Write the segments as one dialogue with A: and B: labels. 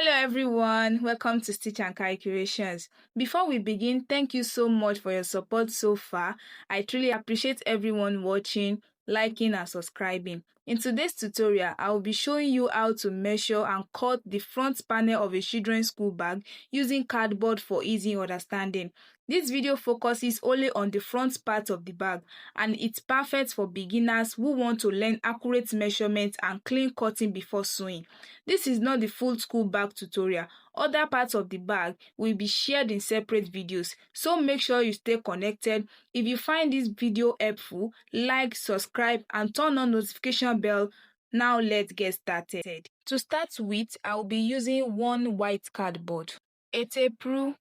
A: Hello everyone, welcome to Stitch and Carry Creations. Before we begin, thank you so much for your support so far. I truly appreciate everyone watching, liking and subscribing. In today's tutorial, I will be showing you how to measure and cut the front panel of a children's school bag using cardboard for easy understanding. This video focuses only on the front part of the bag, and it's perfect for beginners who want to learn accurate measurements and clean cutting before sewing. This is not the full school bag tutorial. Other parts of the bag will be shared in separate videos, so make sure you stay connected. If you find this video helpful, like, subscribe and turn on notification bell. Now let's get started. To start with, I will be using one white cardboard, a tape rule,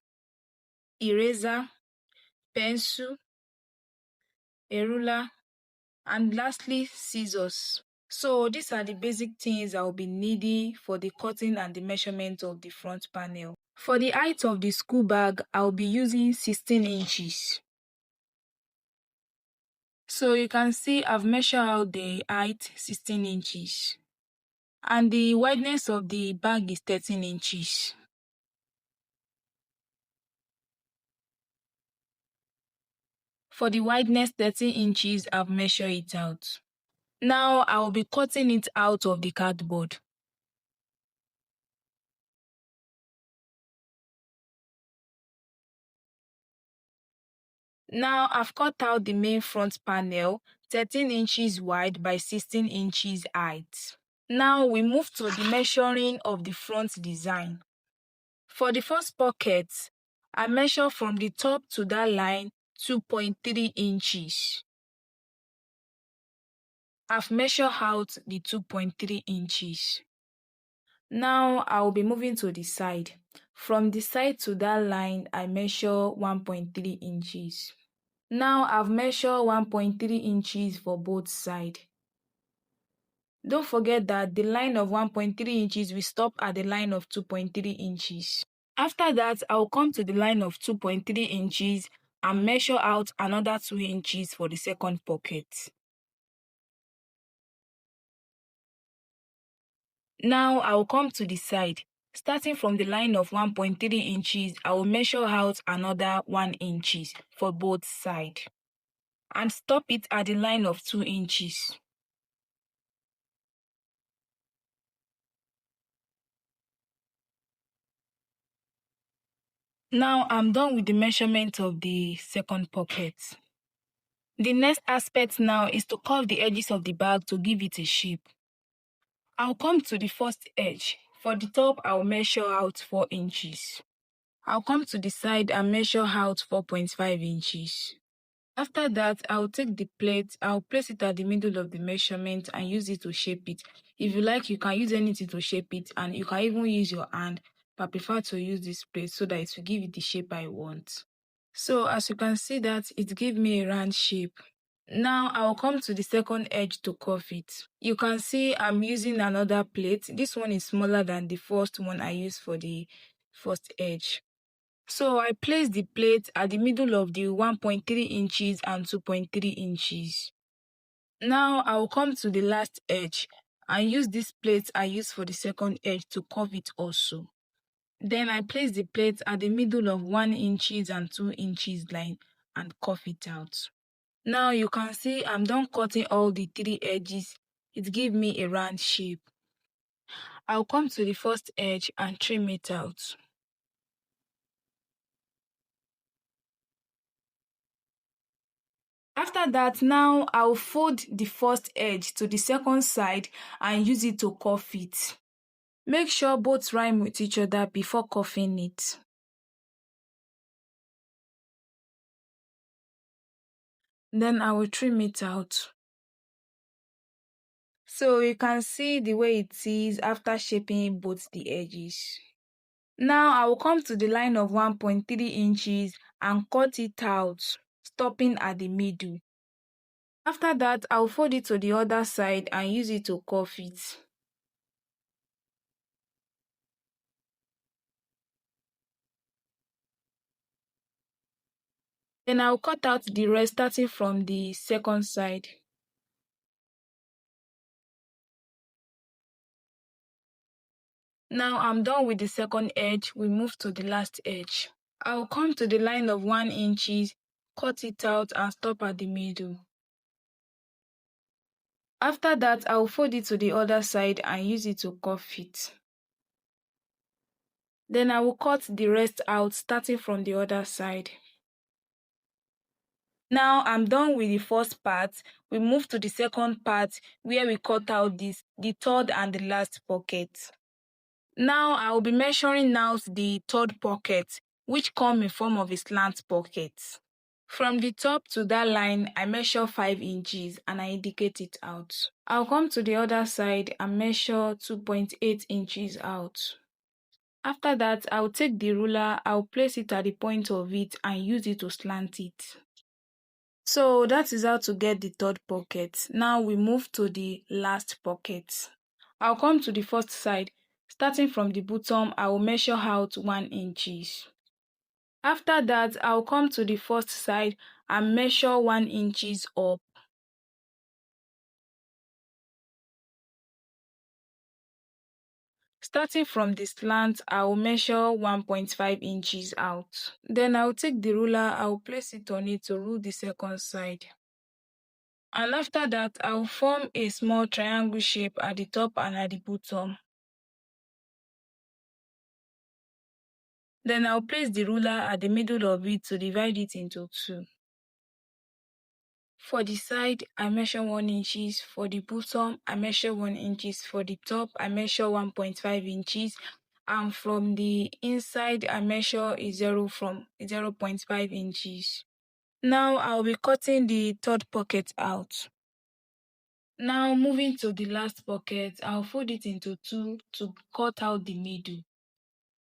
A: eraser, pencil, a ruler, and lastly scissors. So these are the basic things I will be needing for the cutting and the measurement of the front panel. For the height of the school bag, I will be using 16 inches. So you can see I've measured out the height 16 inches. And the wideness of the bag is 13 inches. For the wideness 13 inches, I've measured it out. Now I will be cutting it out of the cardboard. Now I've cut out the main front panel, 13 inches wide by 16 inches height. Now we move to the measuring of the front design. For the first pocket, I measure from the top to that line 2.3 inches. I've measured out the 2.3 inches. Now I will be moving to the side. From the side to that line, I measure 1.3 inches. Now I've measured 1.3 inches for both sides. Don't forget that the line of 1.3 inches will stop at the line of 2.3 inches. After that, I'll come to the line of 2.3 inches and measure out another 2 inches for the second pocket. Now I'll come to the side. Starting from the line of 1.3 inches, I will measure out another 1 inches for both sides and stop it at the line of 2 inches. Now I'm done with the measurement of the second pocket. The next aspect now is to curve the edges of the bag to give it a shape. I'll come to the first edge. For the top, I'll measure out 4 inches. I'll come to the side and measure out 4.5 inches. After that, I'll take the plate, I'll place it at the middle of the measurement and use it to shape it. If you like, you can use anything to shape it, and you can even use your hand, but I prefer to use this plate so that it will give it the shape I want. So as you can see that it gave me a round shape. Now I'll come to the second edge to curve it. You can see I'm using another plate. This one is smaller than the first one I used for the first edge. So I place the plate at the middle of the 1.3 inches and 2.3 inches. Now I will come to the last edge and use this plate I used for the second edge to curve it also. Then I place the plate at the middle of 1 inches and 2 inches line and curve it out. Now you can see I'm done cutting all the 3 edges. It gave me a round shape. I'll come to the first edge and trim it out. After that, now I'll fold the first edge to the second side and use it to curve it. Make sure both rhyme with each other before curving it. Then I will trim it out. So you can see the way it is after shaping both the edges. Now I will come to the line of 1.3 inches and cut it out, stopping at the middle. After that, I'll fold it to the other side and use it to curve it. Then I'll cut out the rest starting from the second side. Now I'm done with the second edge. We move to the last edge. I'll come to the line of 1 inch, cut it out and stop at the middle. After that, I'll fold it to the other side and use it to cuff it. Then I will cut the rest out starting from the other side. Now I'm done with the first part. We move to the second part where we cut out the third and the last pocket. Now I will be measuring out the third pocket, which come in form of a slant pocket. From the top to that line, I measure 5 inches and I indicate it out. I'll come to the other side and measure 2.8 inches out. After that, I'll take the ruler, I'll place it at the point of it and use it to slant it. So that is how to get the third pocket. Now we move to the last pocket. I'll come to the first side. Starting from the bottom, I will measure out 1 inch. After that, I'll come to the first side and measure 1 inch up. Starting from the slant, I will measure 1.5 inches out. Then I'll take the ruler, I'll place it on it to rule the second side. And after that, I'll form a small triangle shape at the top and at the bottom. Then I'll place the ruler at the middle of it to divide it into 2. For the side, I measure 1 inch. For the bottom, I measure 1 inch. For the top, I measure 1.5 inches. And from the inside, I measure a 0.5 inches. Now I'll be cutting the third pocket out. Now moving to the last pocket, I'll fold it into 2 to cut out the middle.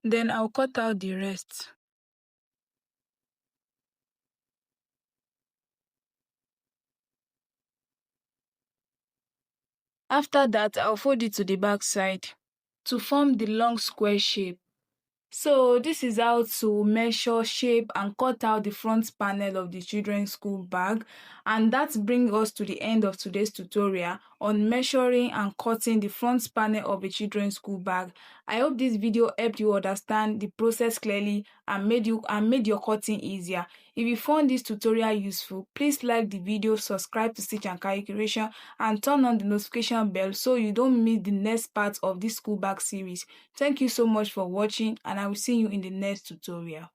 A: Then I'll cut out the rest. After that, I'll fold it to the back side to form the long square shape. So this is how to measure, shape and cut out the front panel of the children's school bag, and that brings us to the end of today's tutorial on measuring and cutting the front panel of a children's school bag. I hope this video helped you understand the process clearly and made your cutting easier. If you found this tutorial useful, please like the video, subscribe to Stitch and Carry Creation and turn on the notification bell so you don't miss the next part of this school bag series. Thank you so much for watching and I will see you in the next tutorial.